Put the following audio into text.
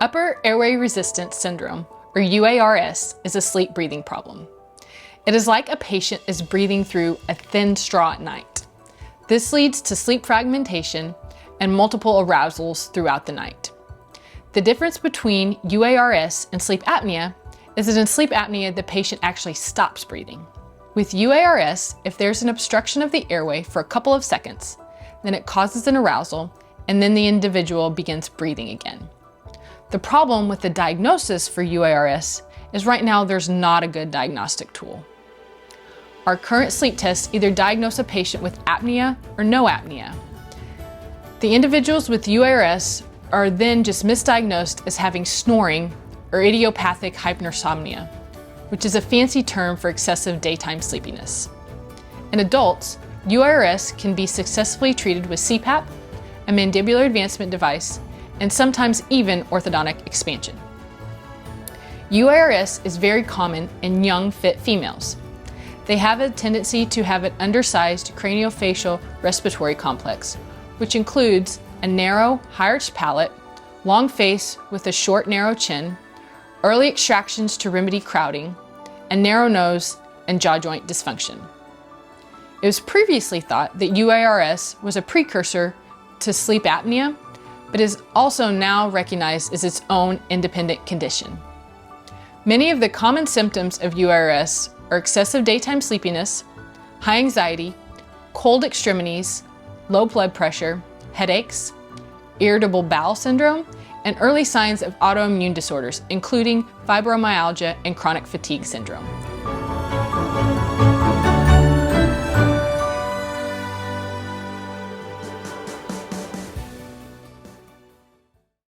Upper airway resistance syndrome, or UARS, is a sleep breathing problem. It is like a patient is breathing through a thin straw at night. This leads to sleep fragmentation and multiple arousals throughout the night. The difference between UARS and sleep apnea is that in sleep apnea, the patient actually stops breathing. With UARS, if there's an obstruction of the airway for a couple of seconds, then it causes an arousal, and then the individual begins breathing again. The problem with the diagnosis for UARS is right now there's not a good diagnostic tool. Our current sleep tests either diagnose a patient with apnea or no apnea. The individuals with UARS are then just misdiagnosed as having snoring or idiopathic hypersomnia, which is a fancy term for excessive daytime sleepiness. In adults, UARS can be successfully treated with CPAP, a mandibular advancement device, and sometimes even orthodontic expansion. UARS is very common in young, fit females. They have a tendency to have an undersized craniofacial respiratory complex, which includes a narrow, high-arched palate, long face with a short, narrow chin, early extractions to remedy crowding, a narrow nose, and jaw joint dysfunction. It was previously thought that UARS was a precursor to sleep apnea, but is also now recognized as its own independent condition. Many of the common symptoms of UARS are excessive daytime sleepiness, high anxiety, cold extremities, low blood pressure, headaches, irritable bowel syndrome, and early signs of autoimmune disorders, including fibromyalgia and chronic fatigue syndrome.